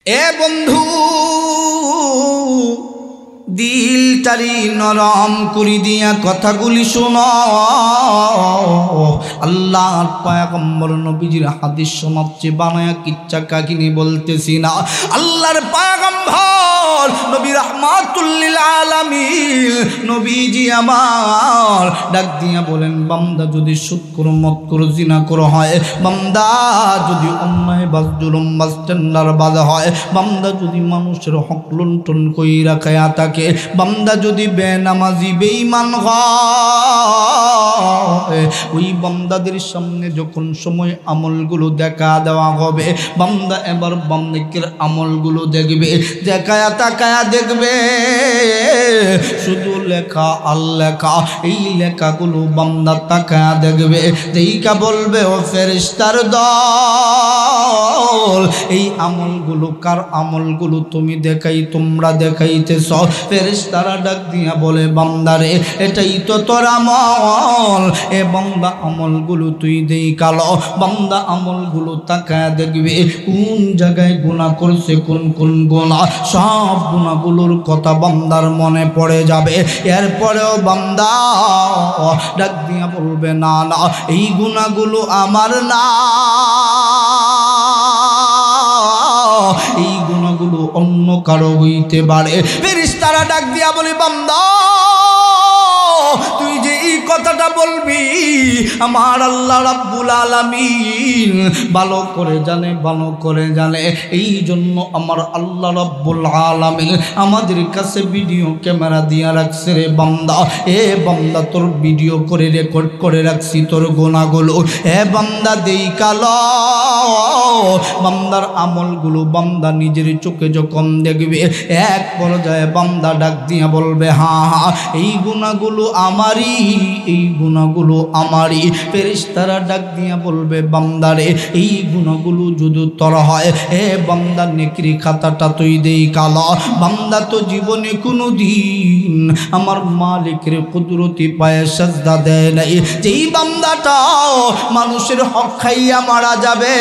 এ বন্ধু দিলটারি নরম করি দিয়া কথাগুলি শোনো। আল্লাহর পয়গম্বর নবীজির হাদিস শোনাচ্ছি, বানায়া কিচ্ছা কাহিনী বলতেছি না। আল্লাহর পয়গম্বর নবী রাহমাতুল লিল আলামিন নবীজি আমার ডাক দিয়া বলেন, বান্দা যদি সুদ করো, মদ করো, জিনা করো হয়, বান্দা যদি অন্যায় বাস জুলুম বাস টেন্ডার বাজ হয়, বান্দা যদি মানুষের হক লুণ্ঠন কইরা খায়া থাকে, বান্দা যদি বেনামাজি বেঈমান হয়, ওই বান্দাদের সামনে যখন সময় আমলগুলো দেখা দেওয়া হবে, বান্দা এবার বান্দাকের আমলগুলো দেখবে, দেখায়া তাকায়া দেখবে শুধু লেখা আর লেখা। এই লেখাগুলো বান্দা তাকায়া দেখবে, দেখা বলবে ও ফেরেশতার দল, এই আমলগুলো কার আমলগুলো তুমি তোমরা দেখাইতেছ? ফেরেশতারা ডাক দিয়া বলে, বান্দারে এটাই তো তোর আমল। এ বান্দা আমলগুলো তুই দেখালো, বান্দা আমলগুলো তাকায়া দেখবে কোন জায়গায় গুনাহ করছে, কোন কোন গুনাহ, সব গুনাহগুলোর কথা বান্দার মনে পড়ে যাবে। এরপরেও বান্দা ডাক দিয়া বলবে, না না এই গুনাহগুলো আমার না, এই গুনাহগুলো অন্য কারো হইতে পারে। ফেরেশতারা ডাক দিয়া বলে, বান্দা তুই যে এই কথাটা বলবি আমার আল্লাহ রাব্বুল আলামিন ভালো করে জানে, ভালো করে জানে। এই জন্য আমার আল্লাহ রাব্বুল আলামিন আমাদের কাছে ভিডিও ক্যামেরা দিয়া রাখছে রে বান্দা। এ বান্দা তোর ভিডিও করে রেকর্ড করে রাখছি তোর গুনাহগুলো। এ বান্দা দেখালো, বান্দার আমলগুলো বান্দা নিজের চোখে যখন দেখবে, এক পর্যায়ে বান্দা ডাক দিয়া বলবে, হ্যাঁ হ্যাঁ এই গুনাহগুলো আমারই, এই গুনাহগুলো আমারই। ফেরেশতারা ডাক দিয়া বলবে, বান্দারে এই গুনাহগুলো যদি তোর হয়, এ বান্দা নেকির খাতাটা তুই দেখালো। বান্দা তো জীবনে কোনো দিন আমার মালিকের কুদরতি পায়ে সাজদা দেয় নাই। যেই বান্দাটা মানুষের হক খাইয়া মারা যাবে,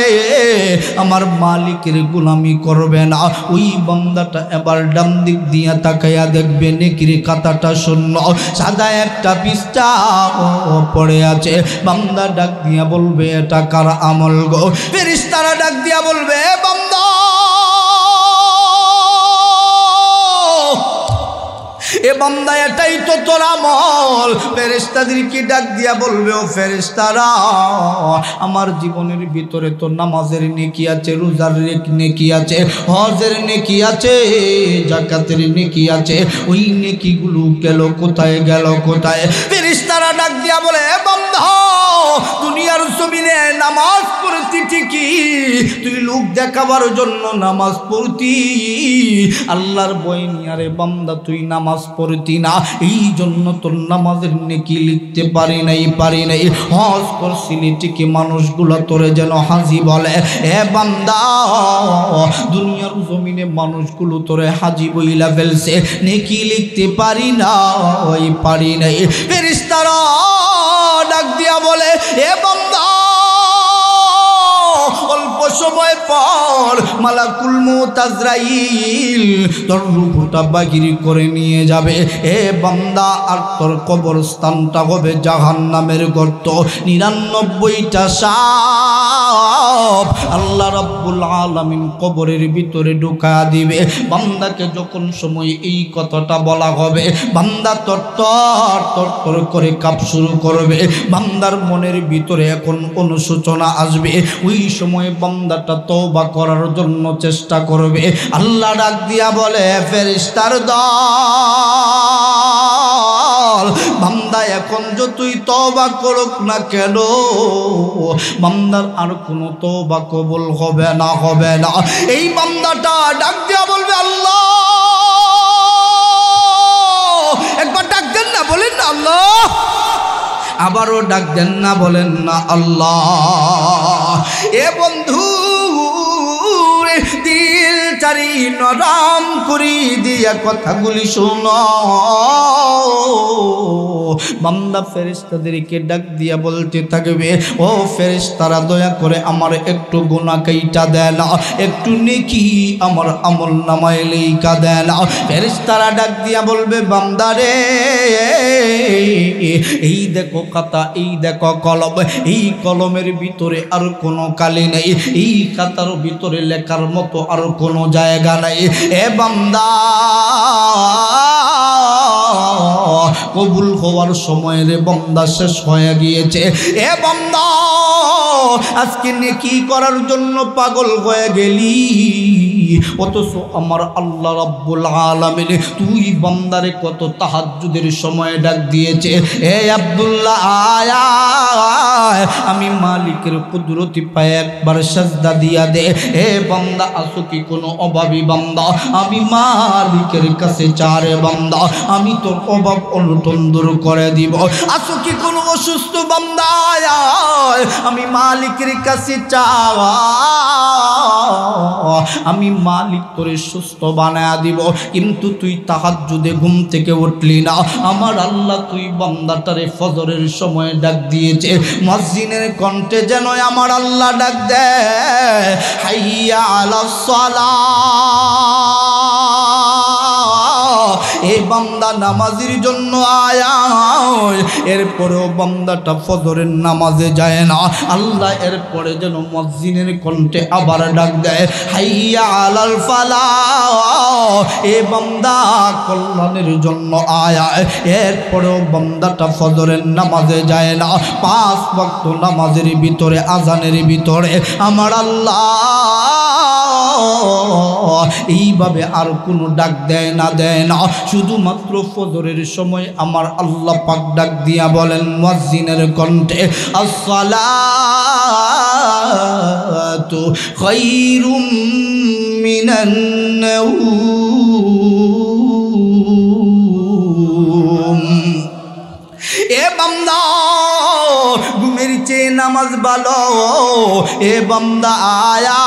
আমার মালিকের গোলামি করবে না, ওই বান্দাটা এবার ডান দিক দিয়া তাকাইয়া দেখবে নেকির খাতাটা শূন্য, সাদা একটা পৃষ্ঠা পড়ে আছে। বান্দা ডাক দিয়া বলবে, এটা কার আমল গো? ফেরেশতারা ডাক দিয়া বলবে, বান্দা এ বান্দা এটাই তো তোর আমল। ফেরেশতাদেরকে ডাক দিয়া বলবে, ও ফেরেশতারা আমার জীবনের ভিতরে তো নামাজের নেকি আছে, রোজার নেকি আছে, হজের নেকি আছে, যাকাতের নেকি আছে, ওই নেকিগুলো গেল কোথায়, গেল কোথায়? ফেরেশতারা ডাক দিয়া বলে, বান্দা দুনিয়ার জমিনে নামাজ পড়তি ঠিকই, তুই লোক দেখাবার জন্য নামাজ পড়তি, আল্লাহর ভয় নিয়ে রে বান্দা তুই নামাজ পড়তি না, এই জন্য তোর নামাজের নেকি লিখতে পারি নাই। হজ করছিলি ঠিকই, মানুষগুলো তোরে যেন হাজি বলে। এ বান্দা দুনিয়ার জমিনে মানুষগুলো তোরে হাজি বইলা ফেলছে, নেকি লিখতে পারি নাই। ফেরেশতারা ডাক দিয়া বলে, এ বান্দা অল্প সময় পর মালাকুল মউত আজরাইল তোর রূহটা বাগির করে নিয়ে যাবে। এ বান্দা আর তোর কবরস্থানটা হবে জাহান্নামের গর্ত, 99টা সাপ আল্লাহ রাব্বুল আলামিন কবরের ভিতরে ঢুকা দিবে। বান্দাকে যখন সময় এই কথাটা বলা হবে, বান্দা তরতর করে কাঁপ শুরু করবে, বান্দার মনের ভিতরে এখন অনুশোচনা আসবে। ওই সময় বান্দাটা তওবা করার জন্য চেষ্টা করবে। আল্লাহ ডাক দিয়া বলে, ফেরেশতার দল, বান্দা এখন যতই তওবা করুক না কেন, বান্দার আর কোনো তওবা কবুল হবে না। এই বান্দাটা ডাক দিয়া বলবে, আল্লাহ, একবার ডাক দেন না, বলেন না আল্লাহ, আবারও ডাক দেন না, বলেন না আল্লাহ। এ বন্ধু দিলটা দিলারি নরম করি দিয়া কথাগুলি শোনো। বান্দা ফেরেশতাদেরকে ডাক দিয়া বলতে থাকবে, ও ফেরেশতারা দয়া করে আমার একটু গুনাহ কাইটা দেন, একটু নেকি আমার আমল নামায় লেখা দেন। ফেরেশতারা ডাক দিয়া বলবে, বান্দারে এই দেখো খাতা, এই দেখো কলম, এই কলমের ভিতরে আর কোনো কালি নেই, এই খাতার ভিতরে লেখার মতো আর কোনো জায়গা নাই। এ বান্দা কবুল হওয়ার সময় রে বান্দা শেষ হয়ে গিয়েছে। এ বান্দা আজকে নেকি করার জন্য পাগল হয়ে গেলি, অথচ আমার আল্লাহ রাব্বুল আলামিন তুই বান্দারে কত তাহাজ্জুদের সময় ডাক দিয়েছে। এ আব্দুল্লাহ আয়া, আমি মালিকের কুদরতি পায়ে একবার সাজদা দিয়া দে। এ বান্দা আসো কি কোনো অভাবী বান্দা, আমি মালিকের কাছে চারে বান্দা, আমি তোর অভাব অনটন দূর করে দিব। আসো কি কোনো অসুস্থ বান্দা, আমি মালিকের কাছে চাওয়া, আমি মালিক তোরে সুস্থ বানায়া দিব। কিন্তু তুই তাহাজ্জুদে ঘুম থেকে উঠলি না, আমার আল্লাহ তুই বান্দাটারে ফজরের সময় ডাক দিয়েছে, মুয়াজ্জিনের কণ্ঠে যেন আমার আল্লাহ ডাক দেয়, হাইয়া আলাস সালাহ, এই বান্দা নামাজের জন্য আয়া। এরপরেও বান্দাটা ফজরের নামাজে যায় না, আল্লাহ এরপরে যেন মুয়াজ্জিনের কণ্ঠে আবার ডাক দেয়, হাইয়া আলাল ফালাহ, এ বান্দা কল্যাণের জন্য আয়া। এরপরেও বান্দাটা ফজরের নামাজে যায় না, 5 ওয়াক্ত নামাজের ভিতরে আজানের ভিতরে আমার আল্লাহ এইভাবে আর কোনো ডাক দেয় না, শুধুমাত্র ফজরের সময় আমার আল্লাহ পাক ডাক দিয়া বলেন মুয়াজ্জিনের কণ্ঠে, আসসালাতু খায়রুম মিনান নাওম। এ বান্দা ঘুমের চেয়ে নামাজ ভালো, এ বান্দা আয়া।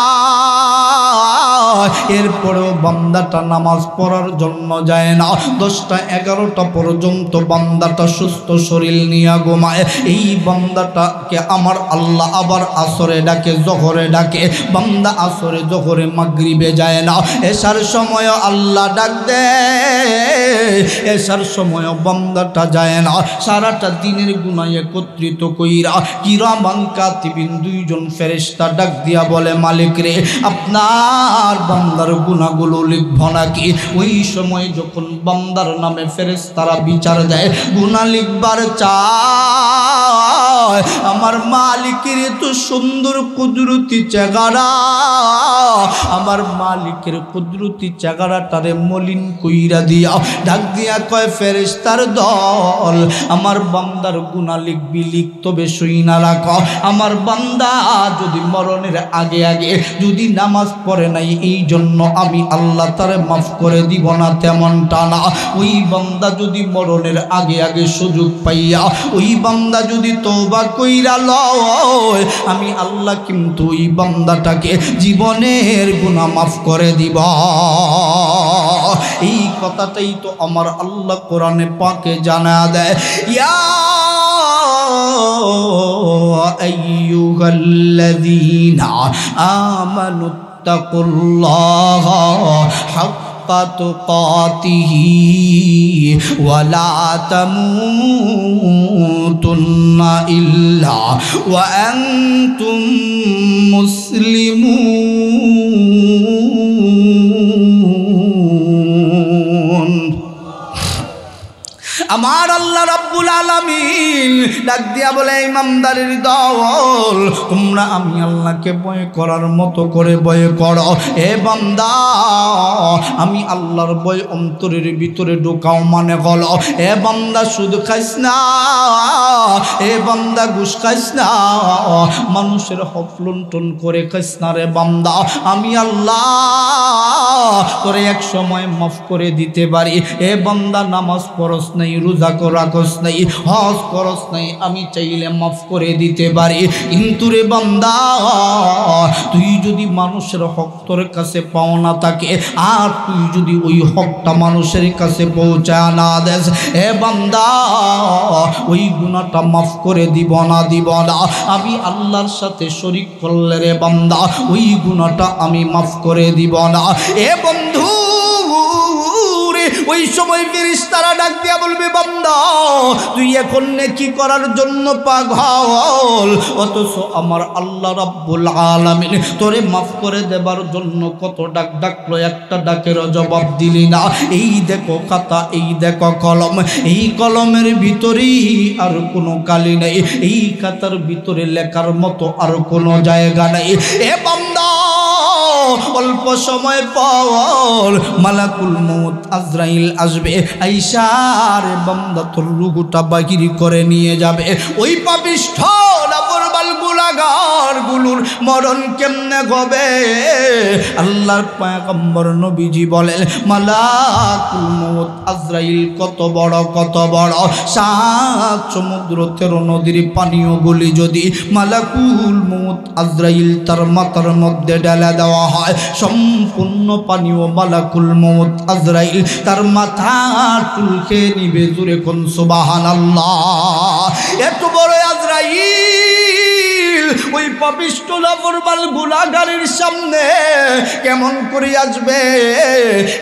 এরপরেও বান্দাটা নামাজ পড়ার জন্য যায় না, 10টা 11টা পর্যন্ত বান্দাটা সুস্থ শরীর নিয়ে ঘুমায়। এই বান্দাটাকে আমার আল্লাহ আবার আসরে ডাকে, জোহরে ডাকে, বান্দা আসরে জোহরে মাগরিবে যায় না, এশার সময় আল্লাহ ডাক দেয়, এশার সময় বান্দাটা যায় না। সারাটা দিনের গুনাহ একত্রিত কইরা কিরামান কাতিবিন 2 জন ফেরেশতা ডাক দিয়া বলে, মালিক রে আপনার বান্দার গুনাহগুলো লিখব নাকি? ওই সময় যখন বান্দার নামে ফেরেশতারা বিচার দেয়, গুনাহ লিখবার চায়, আমার মালিকের এত সুন্দর কুদরতি চেহারা, আমার মালিকের কুদরতি চেহারাটারে মলিন কইরা দিয়া ডাক দিয়া কয়, ফেরেশতার দল আমার বান্দার গুনাহ লিখবি, লিখ তবে শুইনা রাখ, আমার বান্দা যদি মরণের আগে আগে যদি নামাজ পড়ে নাই এই জন্য আমি আল্লাহ তারে মাফ করে দিব না তেমনটা না। ওই বান্দা যদি মরণের আগে আগে সুযোগ পাইয়া ওই বান্দা যদি তওবা কইরা লয়, আমি আল্লাহ কিন্তু ওই বান্দাটাকে জীবনের গুনাহ মাফ করে দিব। এই কথাটাই তো আমার আল্লাহ কোরআনে পাকে জানা দেয়, ইয়া আইয়ুহাল্লাযীনা আমানু তাকুল্লাহা হাক্কা তুকাতিহি ওয়া লা তামুতুন্না ইল্লা ওয়া আনতুম মুসলিমুন। আমার আল্লাহ রাব্বুল আলামিন ডাক দিয়া বলে, ইমানদারের দল তোমরা আমি আল্লাহকে ভয় করার মতো করে ভয় করো। এ বান্দা আমি আল্লাহর ভয় অন্তরের ভিতরে ঢোকাও মানে হলো, এ বান্দা সুদ খাইস না, এ বান্দা ঘুষ খাইস না, মানুষের হক লুণ্ঠন করে খাইস না রে বান্দা। আমি আল্লাহ তোরে এক সময় মাফ করে দিতে পারি। এ বান্দা নামাজ পড়স নাই, রোজা রাখস নাই, হজ করস নাই, আমি চাইলে মাফ করে দিতে পারি। কিন্তু রে বান্দা, তুই যদি মানুষের হক তোর কাছে পাওনা থাকে আর তুই যদি ওই হকটা মানুষের কাছে পৌঁছা না দেস, এ বান্দা ওই গুনাহটা মাফ করে দিব না আমি আল্লাহর সাথে শরীক করলে রে বান্দা ওই গুনাহটা আমি মাফ করে দিব না। এ বন্ধু, ওই সময় ফেরেশতারা ডাক দিয়া বলবে, বান্দা তুই এখন নেকি করার জন্য পাগল, অথচ আমার আল্লাহ রাব্বুল আলামিন তোরে মাফ করে দেবার জন্য কত ডাক ডাকলো, একটা ডাকের জবাব দিলি না। এই দেখো খাতা, এই দেখো কলম, এই কলমের ভিতরেই আর কোনো কালি নেই, এই খাতার ভিতরে লেখার মতো আর কোনো জায়গা নেই। এ বান্দা, অল্প সময় পর মালাকুল মউত আজরাইল আসবে, আইসার বান্দা তোর রূহটা বাহির করে নিয়ে যাবে। ওই পাপিষ্ঠ নাফরমান গুনাহগার গুলোর মরণ কেমনে হবে? আল্লাহর পয়গম্বর নবীজি বলেন, মালাকুল মউত আজরাইল কত বড় 7 সমুদ্র 13 নদীর পানীয় গুলি যদি মালাকুল মউত আজরাইল তার মাথার মধ্যে ঢেলে দেওয়া হয়, সম্পূর্ণ পানীয় মালাকুল মউত আজরাইল তার মাথা চুলকে নিবে। জোরে কোন সুবহানাল্লাহ। এত বড় আজরাইল ওই পাপিষ্ঠ নাফরমান গুনাহগারের সামনে কেমন করে আসবে?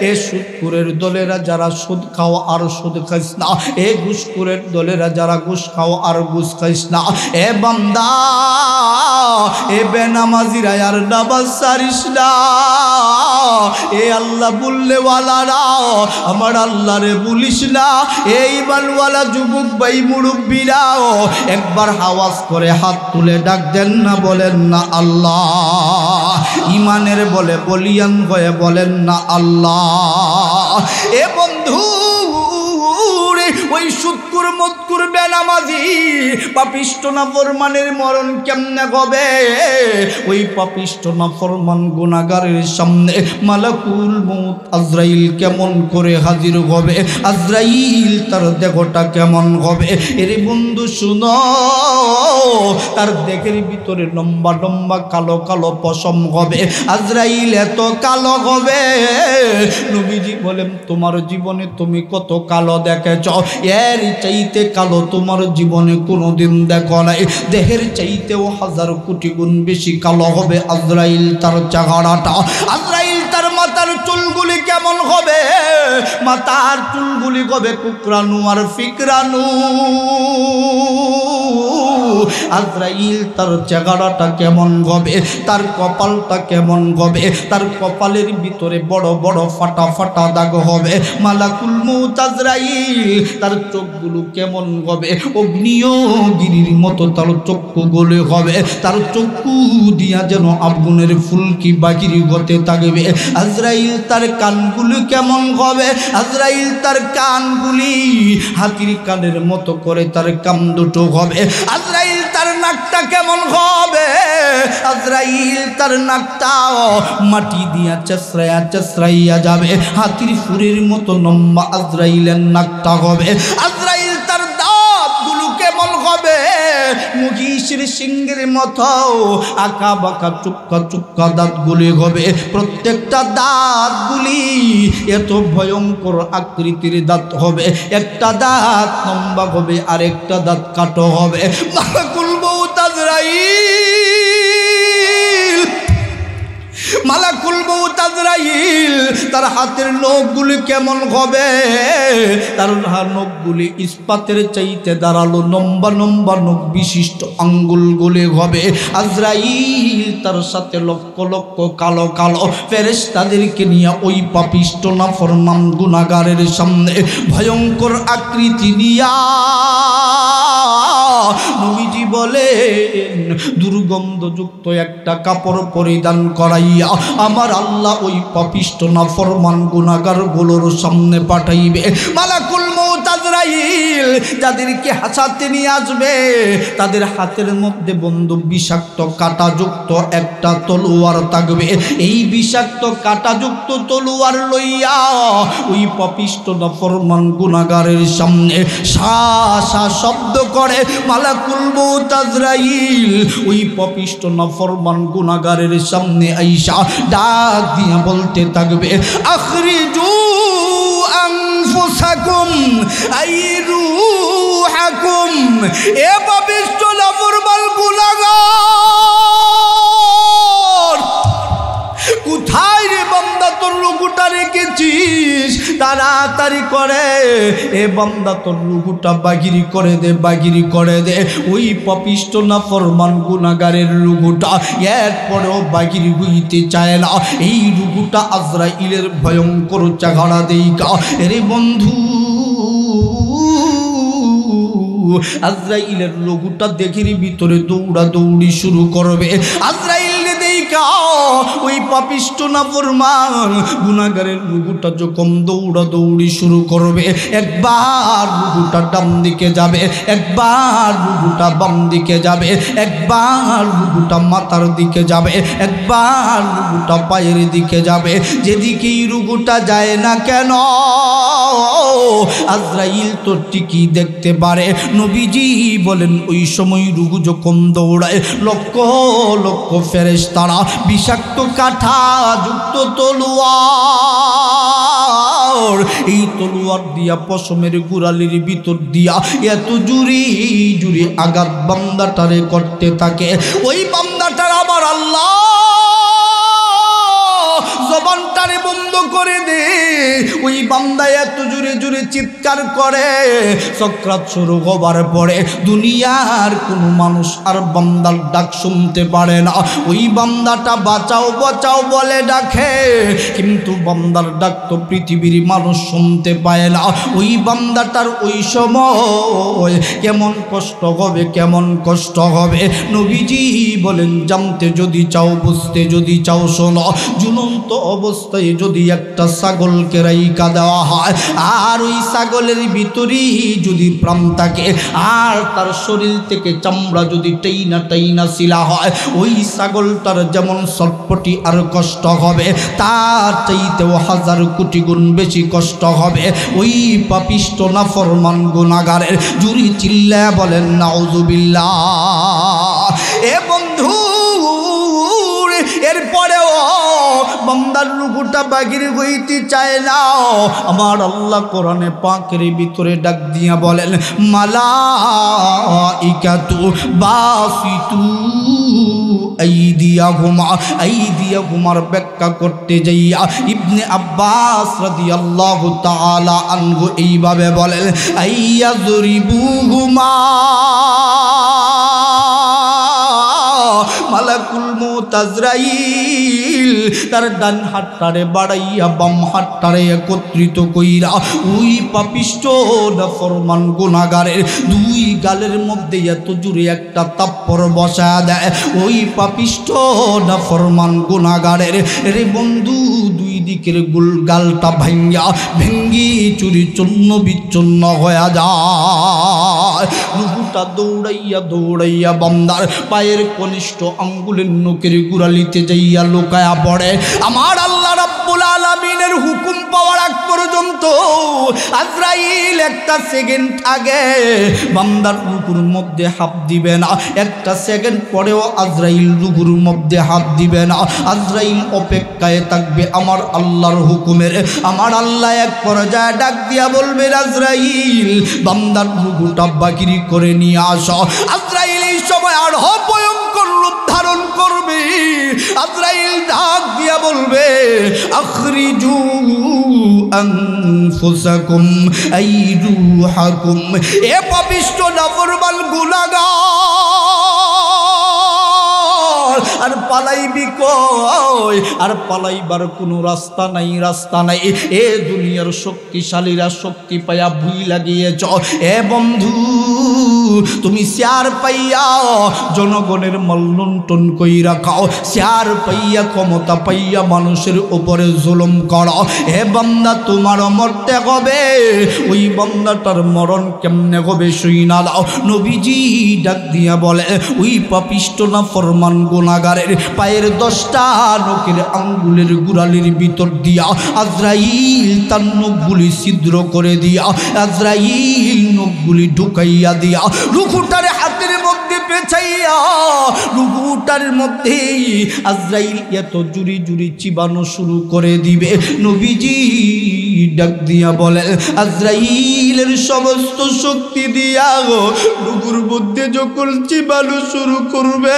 এ সুদখোরের দলেরা যারা সুদ খাও আর সুদ খাইস না, এ ঘুষখোরের দলেরা যারা ঘুষ খাও আর ঘুষ খাইস না। এ বান্দা, এ বেনামাজিরা আর নামাজ ছাড়িস না। এ আল্লাহ বললে ওয়ালারা, আমার আল্লাহ রে বলিস না। এই বালওয়ালা যুবক ভাই মুরব্বীরা একবার আওয়াজ করে হাত তুলে ডাক দেন না, বলেন না আল্লাহ। ইমানের বলে বলিয়ান হয়ে বলেন না আল্লাহ। এ বন্ধু, ওই সুদখোর মদখোর বেনামাজি পাপিষ্ঠ নাফরমানের মরণ কেমনে হবে? ওই পাপিষ্ঠ নাফরমান গুনাহগারের সামনে মালাকুল মউত আজরাইল কেমন করে হাজির হবে? আজরাইল তার দেহটা কেমন হবে? এরে বন্ধু শুনো, তার দেহের ভিতরে লম্বা লম্বা কালো কালো পশম হবে। আজরাইল এত কালো হবে, নবীজি বলেন, তোমার জীবনে তুমি কত কালো দেখেছ? এর চাইতে কালো তোমার জীবনে কোনোদিন দেখো নাই। দেহের চাইতেও 1000 কোটি গুণ বেশি কালো হবে আজরাইল তার চেহারাটা। আজরাইল তার মাথার চুলগুলি কেমন হবে? মাথার চুলগুলি হবে কুকরানু আর ফিকরানু। আজরাইল তার চেহারাটা কেমন হবে? তার কপালটা কেমন হবে? তার কপালের ভিতরে বড় বড় ফাটা ফাটা দাগ হবে। মালাকুল মউত আজরাইল তার চোখগুলো কেমন হবে? অগ্নিগিরির মতো তার চক্ষুগুলো হবে। তার চক্ষু দিয়া যেন আগুনের ফুলকি বাহির হতে থাকবে। আজরাইল তার কানগুলো কেমন হবে? আজরাইল তার কানগুলি হাতির কানের মতো করে তার কান দুটো হবে। আজরাইল তার নাকটা কেমন হবে? আজরাইল তার নাকটা মাটি দিয়া চেঁচড়াইয়া চেঁচড়াইয়া যাবে। হাতির ফুরের মতো লম্বা আজরাইলের নাকটা হবে। আজরাইল তার দাঁতগুলো কেমন হবে? মহিষের সিংহের মতো আঁকা বাঁকা চুক্কা চুক্কা দাঁতগুলি হবে। প্রত্যেকটা দাঁতগুলি এত ভয়ঙ্কর আকৃতির দাঁত হবে। একটা দাঁত লম্বা হবে আর একটা দাঁত কাটো হবে। মালাকুল মউত আজরাইল, মালাকুল মউত আজরাইল তার হাতের নখগুলি কেমন হবে? তার নখগুলি ইস্পাতের চাইতে দাঁড়ালো লম্বা লম্বা নখ বিশিষ্ট আঙ্গুলগুলি হবে। আজরাইল তার সাথে লক্ষ লক্ষ কালো কালো ফেরেশতাদেরকে নিয়ে ওই পাপিষ্ঠ নাফরমান গুনাহগারের সামনে ভয়ঙ্কর আকৃতি নিয়া নবীজি বলেন, দুর্গন্ধযুক্ত একটা কাপড় পরিধান করাইয়া আমার আল্লাহ ওই পাপিষ্ঠ নাফরমান গুনাহগার গুলোর সামনে পাঠাইবে। মালাকুল মউত আজরাইল আজরাইল যাদেরকে হাসাতে নিয়ে আসবে তাদের হাতের মধ্যে বন্ধু বিষাক্ত কাঁটাযুক্ত একটা তলোয়ার থাকবে। এই বিষাক্ত কাঁটাযুক্ত তলোয়ার লইয়া ওই পাপিষ্ট নাফরমান গুনাহগারের সামনে সা সা শব্দ করে মালাকুল মউত আজরাইল ওই পাপিষ্ট নাফরমান গুনাহগারের সামনে আইসা ডাক দিয়া বলতে থাকবে, আখরিজু আনফুসাকুম আইরুহাকুম। এ পাপিষ্ট নাফরমান গুনাহগার, কোথায় রে বান্দা তোর রুহুটা রেখেছিস? তাড়াতাড়ি করে এ বান্দা তোর রুহুটা বাগিরি করে দে, বাগিরি করে দে। ওই পাপিষ্ট নাফরমান গুনাহগারের রুহুটা এরপরেও বাগিরি হইতে চায় না। এই রুহুটা আজরাইলের ভয়ঙ্কর চাগাড়া দেইকা রে বন্ধু আজরাইলের রুহুটা দেখির ভিতরে দৌড়া দৌড়ি শুরু করবে। আজরাইল দেইকা ওই পাপিষ্ট নাফরমান গুনাহগারের রুহুটা যখন দৌড়া দৌড়ি শুরু করবে, একবার রুহুটা ডান দিকে যাবে, একবার রুহুটা বাম দিকে যাবে, একবার রুহুটা মাথার দিকে যাবে, একবার রুহুটা পায়ের দিকে যাবে। যেদিকেই রুহুটা যায় না কেন আজরাইল তো ঠিকই দেখতে পারে। নবীজি বলেন ওই সময় রুহু যখন দৌড়ায় লক্ষ লক্ষ ফেরেশতারা বিষাক্ত কাঁটা যুক্ত তলোয়ার, এই তলোয়ার দিয়া পশমের গোড়ালির ভিতর দিয়া এত জুরি জুরি আঘাত বান্দাটারে করতে থাকে। ওই বান্দাটার আবার আল্লাহ জবানটারে বন্ধ করে দে। ওই বান্দা এত জোরে জোরে চিৎকার করে, সক্রাত শুরু হবার পরে দুনিয়ার কোনো মানুষ আর বান্দার ডাক শুনতে পারে না। ওই বান্দাটা বাঁচাও বাঁচাও বলে ডাকে, কিন্তু বান্দার ডাক তো পৃথিবীর মানুষ শুনতে পায় না। ওই বান্দাটার ওই সময় কেমন কষ্ট হবে, কেমন কষ্ট হবে। নবীজি বলেন জানতে যদি চাও, বুঝতে যদি চাও শোনো, ঝুলন্ত অবস্থায় যদি একটা ছাগলকে রাইখা দেওয়া হয় আর ওই ছাগলের ভিতরেই যদি প্রাণ থাকে আর তার শরীর থেকে চামড়া যদি টাইনা টাইনা ছিলা হয়, ওই ছাগলটার যেমন ছটফটি আর কষ্ট হবে তার চাইতেও হাজার কোটি গুণ বেশি কষ্ট হবে ওই পাপিষ্ট নাফরমান গুনাহগারের। জুরি চিল্লায়া বলেন নাউজুবিল্লাহ। এ বন্ধু এরপরেও বান্দার রুহুটা বাগির হইতে চায় না। আমার আল্লাহ কোরআনে পাকের ভিতরে ডাক দিয়া বলেন, মালাইকাতু বাসিতু আইদিয়াহুমার ব্যাখ্যা করতে যাইয়া ইবনে আব্বাস রাদিয়াল্লাহু তাআলা আনহু এইভাবে বলেন, আইয়াযরিবুহুমা মালাকুল মউত আজরাইল তার ডান হাতটারে বাড়াইয়া বাম হাতটারে একত্রিত কইরা ওই পাপিষ্ট নাফরমান গুনাহগারের দুই গালের মধ্যে এত জোরে একটা তাপ্পড় বসায়া দেয়। ওই পাপিষ্ট নাফরমান গুনাহগারের রে বন্ধু দুই দিকের গালটা ভাঙ্গা ভেঙ্গি চুরি চূর্ণ বিচ্ছন্ন হয়ে যায়। রুহুটা দৌড়াইয়া দৌড়াইয়া বান্দার পায়ের কনিষ্ঠ আঙ্গুলের নখের গোড়ালিতে যাইয়া লুকায়া পড়ে। আমার আল্লাহ রাব্বুল আলামিনের হুকুম পাওয়ার আগ পর্যন্ত আজরাইল একটা সেকেন্ড আগে বান্দার রুহুর মধ্যে হাত দিবে না, একটা সেকেন্ড পরেও আজরাইল রুহুর মধ্যে হাত দিবে না। আজরাইল অপেক্ষায় থাকবে আমার আল্লাহর হুকুমের। আমার আল্লাহ এক পর্যায়ে ডাক দিয়া বলবে, আজরাইল বান্দার রুহুটা বাগিরি করে নিয়ে আসো। আজরাইল এই সময় আর ভয়ঙ্কর রূপ ধারণ করবে। আজরাইল ডাক দিয়া বলবে, আখরিজু আনফুসাকুম আইরুহাকুম। এ পাপিষ্ট নাফরমান গুনাহগার আর পালাইবি কই? আর পালাইবার কোনো রাস্তা নাই, রাস্তা নাই। এ দুনিয়ার শক্তিশালীরা শক্তি পাইয়া ভুই লাগিয়েছ। এ বন্ধু, তুমি শেয়ার পাইয়া জনগণের মল্লুণ্ঠন কইরা খাও, শেয়ার পাইয়া ক্ষমতা পাইয়া মানুষের উপরে জুলুম করো। হে বান্দা, তোমার মরতে হবে। ওই বান্দাটার মরণ কেমনে হবে শুইনা দাও। নবীজি ডাক দিয়া বলে, ওই পাপিষ্ট না ফরমান গুনাহগারের পায়ের 10টা নখের আঙ্গুলের গুড়ালির ভিতর দিয়া আজরাইল তার নখগুলি ছিদ্র করে দিয়া, আজরাইল নখগুলি ঢুকাইয়া দিয়া রুকুটারে হাতের মধ্যে পেঁচাইয়া, রুকুটার মধ্যে আজরাইল এত জুরি জুরি চিবানো শুরু করে দিবে। নবীজি ডাক দিয়া বলে, আজরাইলের সমস্ত শক্তি দিয়া রুকুর মধ্যে যখন চিবানো শুরু করবে,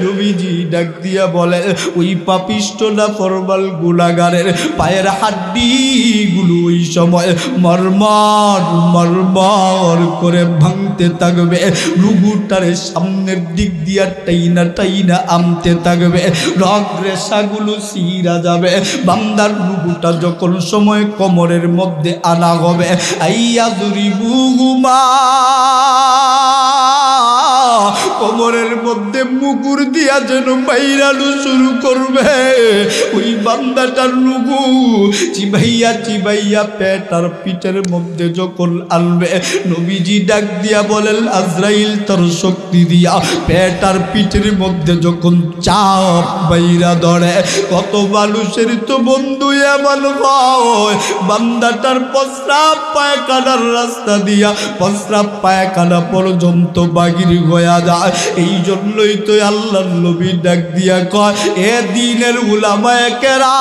নবীজি ডাক দিয়া বলে, ওই পাপিষ্ট না ফরমাল গুনাহগারের পায়ের হাড্ডিগুলো ওই সময় মরমর মরমর করে ভাঙতে থাকবে। রুগুটারে সামনের দিক দিয়া টাইনা টাইনা আনতে থাকবে, রগ রেশাগুলো ছিঁড়া যাবে। বান্দার রুগুটা যখন সময় কোমরের মধ্যে আনা হবে, আইয়া জুরিবুহুমা, কোমরের মধ্যে মুগুর দিয়া যেন বাইরানো শুরু করবে। ওই বান্দাটার রুগু চিবাইয়া চিবাইয়া পেট আর পিঠের মধ্যে যখন আনবে, নবীজি ডাক দিয়া বলেন, আজরাইল তার শক্তি দিয়া পেট আর পিঠের মধ্যে যখন চাপ বাইরা ধরে, কত মানুষের তো বন্ধু এমন হয়, বান্দাটার প্রস্রাব পায়খানার রাস্তা দিয়া প্রস্রাব পায়খানা পর্যন্ত বাগির হয়ে যায়। এই জন্যই তো আল্লাহর নবী ডাক দিয়া কয়, এ দিনের উলামায়ে কেরাম,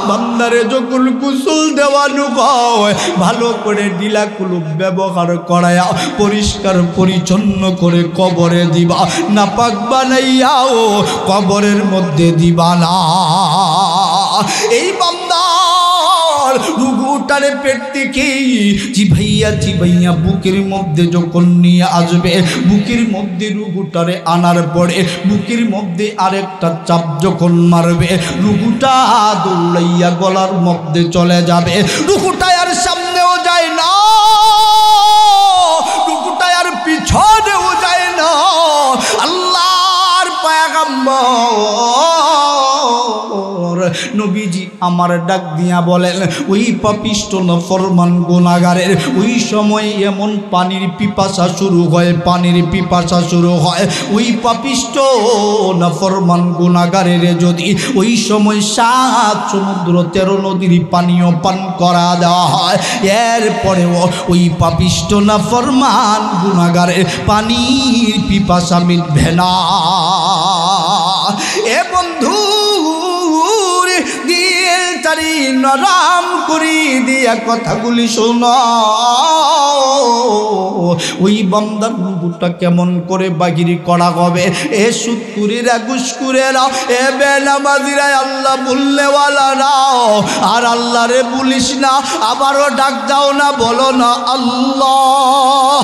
বান্দারে যখন গোসল দেওয়ানো হয়, ভালো করে ডিলা কুলুপ ব্যবহার করায়া পরিষ্কার পরিচ্ছন্ন করে কবরে দিবা, নাপাক বানাইয়াও কবরের মধ্যে দিবা না। এই বান্দার রুগুটারে পেট থেকে চিবাইয়া চিবাইয়া বুকের মধ্যে যখন নিয়ে আসবে, বুকের মধ্যে রুগুটারে আনার পরে বুকের মধ্যে আরেকটা চাপ যখন মারবে, রুগুটা দৌড়াইয়া গলার মধ্যে চলে যাবে। রুগুটা আর সামনেও যায় না, রুগুটা আর পিছনেও যায় না। আল্লাহর পয়গম্বর নবীজি আমার ডাক দিয়া বলেন, ওই পাপিষ্ট নাফরমান গুনাহগারের ওই সময় এমন পানির পিপাসা শুরু হয়, পানির পিপাসা শুরু হয়। ওই পাপিষ্ট নাফরমান গুনাহগারের যদি ওই সময় 7 সমুদ্র 13 নদীর পানীয় পান করা দেওয়া হয়, এরপরেও ওই পাপিষ্ট নাফরমান গুনাহগারের পানির পিপাসা মিটবে না। এ বন্ধু তারি নরম করি দিয়া কথাগুলি শোনো। ওই বান্দার রুহুটা কেমন করে বাগিরি করা হবে? এ সুদকুরিরা ঘুষখোরেরা, এ বেনামাজিরা, আল্লাহ বললেওয়ালারা, আর আল্লাহরে বলিস না, আবারও ডাক দাও না, বলো না আল্লাহ,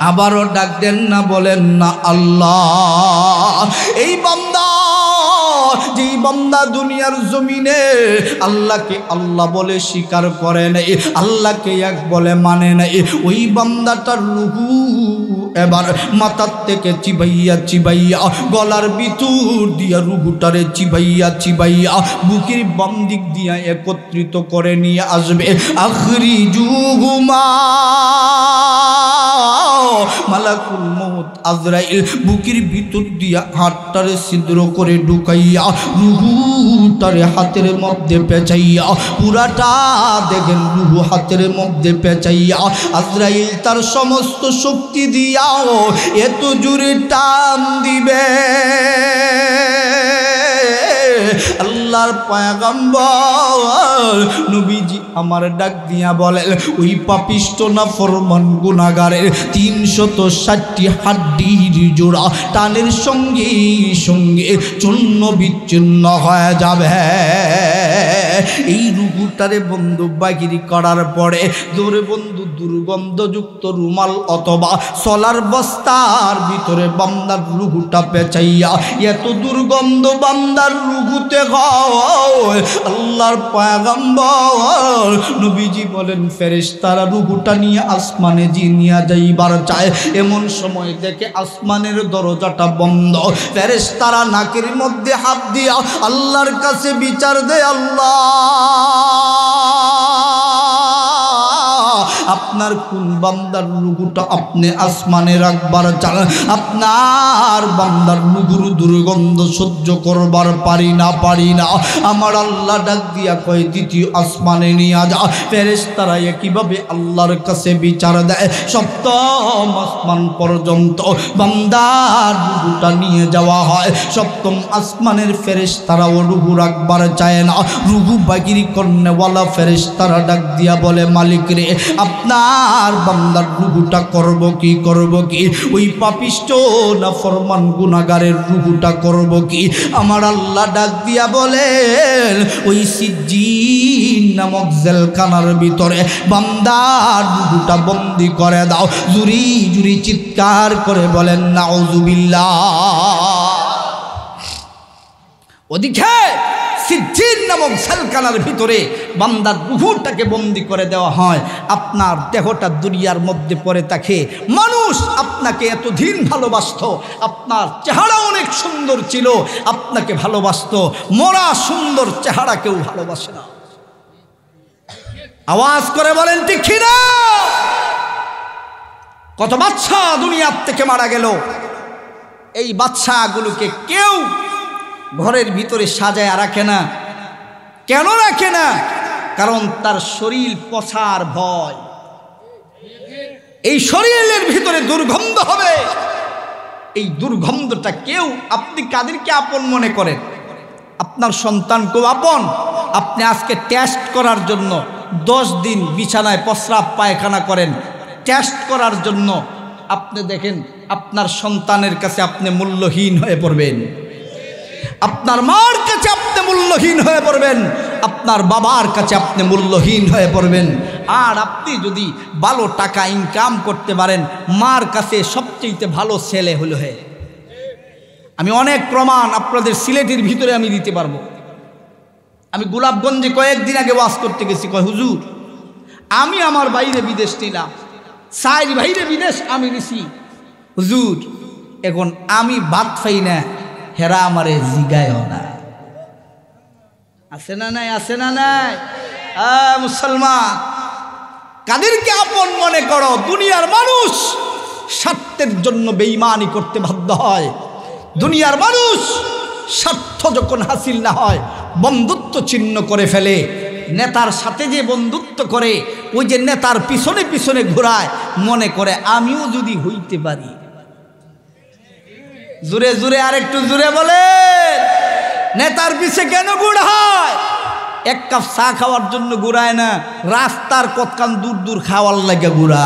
আবারও ডাক দেন না, বলেন না আল্লাহ। এই বান্দা, যেই বান্দা দুনিয়ার জমিনে আল্লাহকে আল্লাহ বলে স্বীকার করে নাই, আল্লাহকে এক বলে মানে নাই, ওই বান্দাটার রুহু এবার মাথার থেকে চিবাইয়া চিবাইয়া গলার ভিতর দিয়া রুহুটারে চিবাইয়া চিবাইয়া বুকের বাম দিক দিয়া একত্রিত করে নিয়ে আসবে। আখরিজুহুমা, মালাকুল মউত আজরাইল বুকের ভিতর দিয়া হাতটারে ছিদ্র করে ঢুকাইয়া রুহুটারে হাতের মধ্যে পেঁচাইয়া, পুরাটা দেখেন রুহু হাতের মধ্যে পেঁচাইয়া আজরাইল তার সমস্ত শক্তি দিয়াও এত জোরে টান দিবে, আল্লাহর পয়গম্বর নবীজি আমার ডাক দিয়া বলেন, ওই পাপিষ্ট নাফরমান গুনাহগারের 360টি হাড্ডির জোড়া টানের সঙ্গে সঙ্গে চূর্ণ বিচ্ছিন্ন হয়ে যাবে। এই রুহু একটারে বন্ধু বাগিরি করার পরে দূরে বন্ধু দুর্গন্ধযুক্ত রুমাল অথবা সলার বস্তার ভিতরে বান্দার রুহুটা পেঁচাইয়া এত দুর্গন্ধ বান্দার রুহুতে হয় আল্লাহর পয়গম্বর নবীজি বলেন ফেরেশতারা রুহুটা নিয়ে আসমানে নিয়ে যাইবার চায়। এমন সময় দেখে আসমানের দরজাটা বন্ধ। ফেরেশতারা নাকের মধ্যে হাত দিয়া আল্লাহর কাছে বিচার দেয়, আল্লাহ আপনার কোন বান্দার রুহুটা আপনি আসমানে রাখবার চান? আপনার বান্দার রুহুর দুর্গন্ধ সহ্য করবার পারি না। আমার আল্লাহ ডাক দিয়া কয় দ্বিতীয় আসমানে নিয়ে যা। ফেরেশতারা কিভাবে আল্লাহর কাছে বিচার দেয়? সপ্তম আসমান পর্যন্ত বান্দার রুহুটা নিয়ে যাওয়া হয়। সপ্তম আসমানের ফেরেশতারাও রুহু রাখবার চায় না। রুহু বাগিরি করনেওয়ালা ফেরেশতারা ডাক দিয়া বলে, মালিক রে আপনার বান্দার রুহুটা করব কি ওই পাপিষ্ট না ফরমান গুনাহগারের রুহুটা করব কি? আমার আল্লাহ ডাক দিয়া বলেন ওই সিজ্জিন নামক জেলখানার ভিতরে বান্দার রুহুটা বন্দি করে দাও। জুরি জুরি চিৎকার করে বলেন নাউজুবিল্লাহ। ওদিকে সিজ্জিন নামক জেলখানার ভিতরে বান্দার রুহুটাকে বন্দি করে দেওয়া হয়। আপনার দেহটা দুনিয়ার মধ্যে পড়ে থাকে। মানুষ আপনাকে এতদিন ভালোবাসত, আপনার চেহারা অনেক সুন্দর ছিল, আপনাকে ভালোবাসত। মরা সুন্দর চেহারা কেউ ভালোবাসে না। আওয়াজ করে বলেন ঠিক কিনা? কত বাচ্চা দুনিয়ার থেকে মারা গেল। এই বাচ্চাগুলোকে কেউ ঘরের ভিতরে সাজায় রাখে না। কেন রাখে না? কারণ তার শরীর পচার ভয়। এই শরীরের ভিতরে দুর্গন্ধ হবে। এই দুর্গন্ধটা কেউ, আপনি কাদেরকে আপন মনে করেন? আপনার সন্তানকেও আপন। আপনি আজকে টেস্ট করার জন্য 10 দিন বিছানায় প্রস্রাব পায়খানা করেন, টেস্ট করার জন্য। আপনি দেখেন আপনার সন্তানের কাছে আপনি মূল্যহীন হয়ে পড়বেন। আপনার মার কাছে আপনি মূল্যহীন হয়ে পড়বেন, আপনার বাবার কাছে আপনি মূল্যহীন হয়ে পড়বেন। আর আপনি যদি ভালো টাকা ইনকাম করতে পারেন, মার কাছে সবচেয়ে ভালো ছেলে হলো। আমি অনেক প্রমাণ আপনাদের সিলেটের ভিতরে আমি দিতে পারবো। আমি গোলাপগঞ্জে কয়েকদিন আগে ওয়াজ করতে গেছি। কয় হুজুর আমি আমার বাইরে বিদেশ নিলাম, 4 বাইরে বিদেশ আমি নিছি। হুজুর এখন আমি বাদ পাই না, হেরা আমারে জিগায়ও না। আছে না নাই? আছে না নাই? মুসলমান কাদেরকে আপন মনে করো? দুনিয়ার মানুষ স্বার্থের জন্য বেঈমানি করতে বাধ্য হয়। দুনিয়ার মানুষ স্বার্থ যখন হাসিল না হয় বন্ধুত্ব ছিন্ন করে ফেলে। নেতার সাথে যে বন্ধুত্ব করে, ওই যে নেতার পিছনে পিছনে ঘোরায়, মনে করে আমিও যদি হইতে পারি। জোরে জোরে আর একটু জোরে বলে, নেতার পিছে কেন ঘুরায়? 1 কাপ চা খাওয়ার জন্য ঘুরায় না, রাস্তার কতখান দূর দূর খাওয়ার লেগে ঘুরা,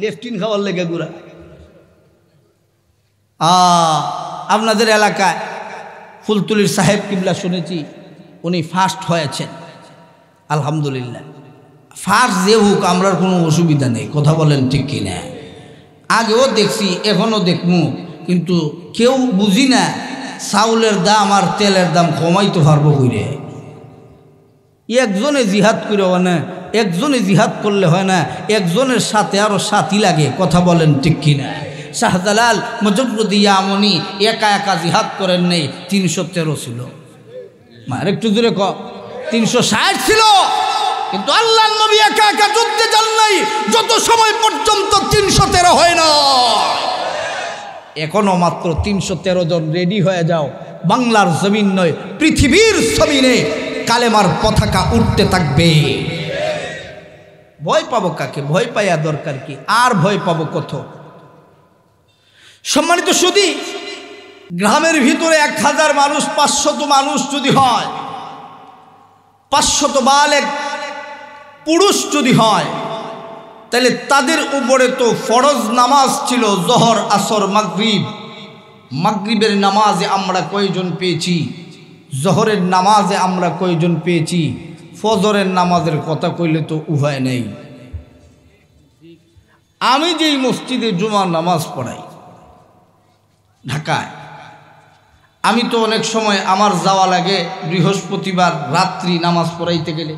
লেফটিন খাওয়ার লেগে ঘুরা। আপনাদের এলাকায় ফুলতুলির সাহেব কিবলা শুনেছি উনি ফার্স্ট হয়েছেন, আলহামদুলিল্লাহ। ফার্স্ট যে হোক আমরার কোনো অসুবিধা নেই, কথা বলেন ঠিক কিনা? আগেও দেখছি, এখনও দেখমু, কিন্তু কেউ বুঝি না চাউলের দাম আর তেলের দাম কমাইতে পারবো কইরে। একজনে জিহাদ করে হয় না, একজনে জিহাদ করলে হয় না, একজনের সাথে আরো সাথী লাগে, কথা বলেন ঠিক কিনা? শাহজালাল মুজদ্দিদ ইয়ামনি একা একা জিহাদ করেন নেই, 313 ছিল। আর একটু জোরে ক, 360 ছিল। কিন্তু আল্লাহর নবী একা একা যুদ্ধে যান নাই যত সময় পর্যন্ত 313 হয় না। এখনো মাত্র 313 জন রেডি হয়ে যাও। বাংলার জমিন নয়, পৃথিবীর জমিনে কালেমার পতাকা উঠতে থাকবে। ভয় পাবো কাকে? ভয় পাইয়া দরকার কি? আর ভয় পাবো কত? সম্মানিত সুধী, গ্রামের ভিতরে 1000 মানুষ, 500 মানুষ যদি হয়, 500 বালেগ পুরুষ যদি হয়, তাহলে তাদের উপরে তো ফরজ নামাজ ছিল জোহর, আসর, মাগরিব। মাগরিবের নামাজে আমরা কয়জন পেয়েছি? জোহরের নামাজে আমরা কয়জন পেয়েছি? ফজরের নামাজের কথা কইলে তো উভয় নেই। আমি যেই মসজিদে জুমার নামাজ পড়াই ঢাকায়, আমি তো অনেক সময় আমার যাওয়া লাগে বৃহস্পতিবার রাত্রি নামাজ পড়াইতে গেলে।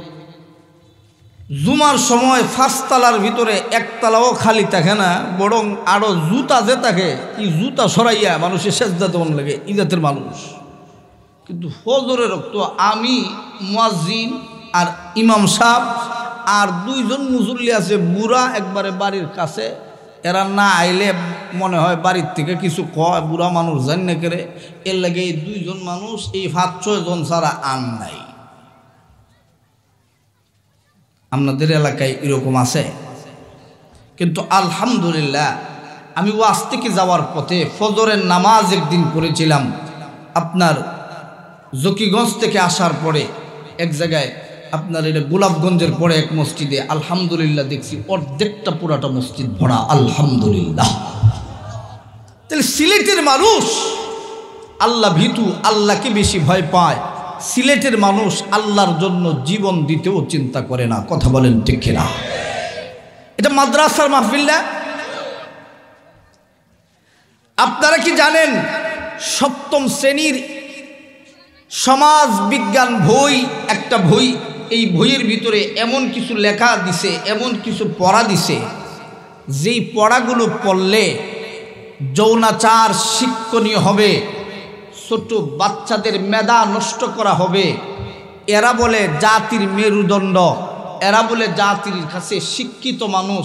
জুমার সময় 5 তলার ভিতরে 1 তলাও খালি থাকে না, বরং আরো জুতা যে থাকে, এই জুতা সরাইয়া মানুষের সেজদা তেমন লাগে, ইজাতের মানুষ। কিন্তু ফজরের রক্ত আমি, মুয়াজ্জিন আর ইমাম সাহেব আর 2 জন মুসল্লি আছে বুড়া একবারে বাড়ির কাছে, এরা না আইলে মনে হয় বাড়ির থেকে কিছু কয়, বুড়া মানুষ জানি না করে, এর লাগে এই 2 জন মানুষ, এই 5-6 জন ছাড়া আন নাই। আপনাদের এলাকায় এরকম আছে? কিন্তু আলহামদুলিল্লাহ আমি ওয়াজ থেকে যাওয়ার পথে ফজরের নামাজ একদিন পড়েছিলাম আপনার জকিগঞ্জ থেকে আসার পরে এক জায়গায়, আপনার এটা গোলাপগঞ্জের পরে এক মসজিদে। আলহামদুলিল্লাহ দেখছি অর্ধেকটা পুরাটা মসজিদ ভরা, আলহামদুলিল্লাহ। তাহলে সিলেটের মানুষ আল্লাহ ভীতু, আল্লাহকে বেশি ভয় পায়। সিলেটের মানুষ আল্লাহর জন্য জীবন দিতেও চিন্তা করে না। কথা বলেন ঠিক কিনা? এটা মাদ্রাসার মাহফিল না? আপনারা কি জানেন 7ম শ্রেণীর সমাজ বিজ্ঞান বই, একটা বই, এই বইয়ের ভিতরে এমন কিছু লেখা দিছে, এমন কিছু পড়া দিছে, যেই পড়াগুলো পড়লে যৌনাচার শিক্ষণীয় হবে, ছোট বাচ্চাদের মেধা নষ্ট করা হবে। এরা বলে জাতির মেরুদণ্ড, এরা বলে জাতির কাছে শিক্ষিত মানুষ।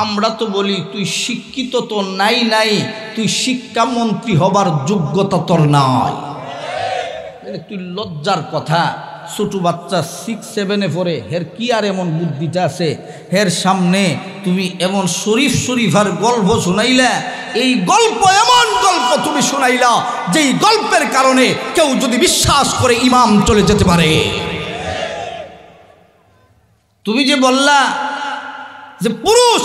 আমরা তো বলি তুই শিক্ষিত তো নাই, তুই শিক্ষামন্ত্রী হবার যোগ্যতা তোর নাই। তুই লজ্জার কথা। ছোট বাচ্চা 6-7-এ পড়ে, হের কি আর এমন বুদ্ধিটা আছে, হের সামনে তুমি এমন শরীফার গল্প শুনাইলা। এই গল্প এমন গল্প তুমি শুনাইলা যেই গল্পের কারণে কেউ যদি বিশ্বাস করে ইমাম চলে যেতে পারে। তুমি যে বললা যে পুরুষ,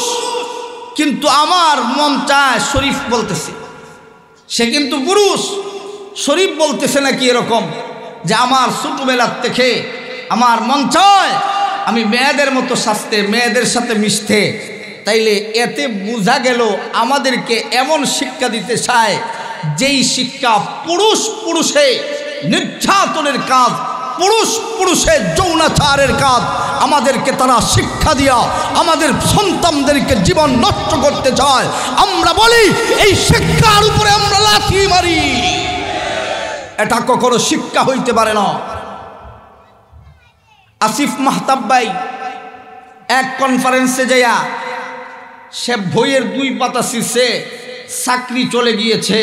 কিন্তু আমার মন চায় শরীফ বলতেছে, সে কিন্তু পুরুষ, শরীফ বলতেছে নাকি এরকম যে আমার ছোটবেলার থেকে আমার মন চায় আমি মেয়েদের মতো সাজতে, মেয়েদের সাথে মিশতে। তাইলে এতে বোঝা গেল আমাদেরকে এমন শিক্ষা দিতে চায় যেই শিক্ষা পুরুষে নির্যাতনের কাজ, পুরুষে যৌনাচারের কাজ, আমাদেরকে তারা শিক্ষা দিয়া আমাদের সন্তানদেরকে জীবন নষ্ট করতে চায়। আমরা বলি এই শিক্ষার উপরে আমরা লাথি মারি। এটা কখনো শিক্ষা হইতে পারে না। আসিফ মাহতাব ভাই এক কনফারেন্সে যাইয়া সে বইয়ের 2 পাতা ছিঁড়ছে, চাকরি চলে গিয়েছে।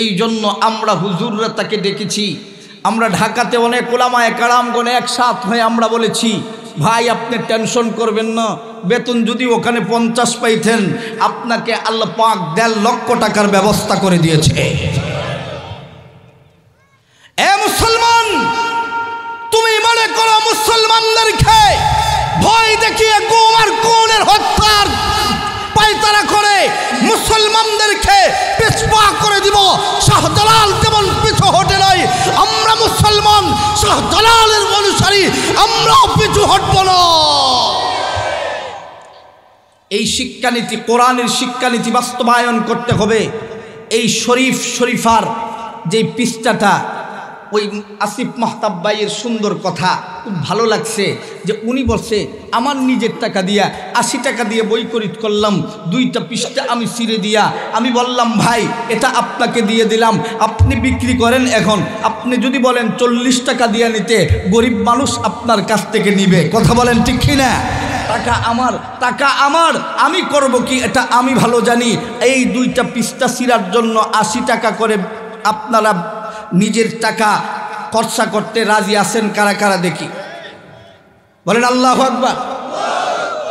এই জন্য আমরা হুজুররা তাকে ডেকেছি। আমরা ঢাকাতে অনেক ওলামায়ে কেরামগণ একসাথ হয়ে আমরা বলেছি, ভাই আপনি টেনশন করবেন না, বেতন যদি ওখানে 50 পাইতেন, আপনাকে আল্লাহ পাক 1.5 লক্ষ টাকার ব্যবস্থা করে দিয়েছে। এ মুসলমান, তুমি মনে করো মুসলমানদেরকে ভয় দেখিয়ে গুম আর খুনের হত্যার পায়তারা করে মুসলমানদেরকে পিছপা করে দিব? শাহজালাল যেমন পিছু হটে নাই, আমরা মুসলমান শাহজালালের অনুসারী, আমরাও পিছু হটব না। এই শিক্ষানীতি, কোরআনের শিক্ষানীতি বাস্তবায়ন করতে হবে। এই শরীফার যে পৃষ্ঠাটা, ওই আসিফ মাহতাব ভাইয়ের সুন্দর কথা খুব ভালো লাগছে যে উনি বলছে আমার নিজের টাকা দিয়া 80 টাকা দিয়ে বই খরিদ করলাম, 2টা পৃষ্ঠা আমি ছিঁড়ে দিয়া আমি বললাম ভাই এটা আপনাকে দিয়ে দিলাম, আপনি বিক্রি করেন। এখন আপনি যদি বলেন 40 টাকা দিয়ে নিতে, গরিব মানুষ আপনার কাছ থেকে নিবে। কথা বলেন ঠিক কিনা? টাকা আমার, আমি করব কি এটা আমি ভালো জানি। এই 2টা পৃষ্ঠা ছিঁড়ার জন্য 80 টাকা করে আপনারা নিজের টাকা খরচা করতে রাজি আছেন কারা কারা দেখি? বলেন আল্লাহু আকবার।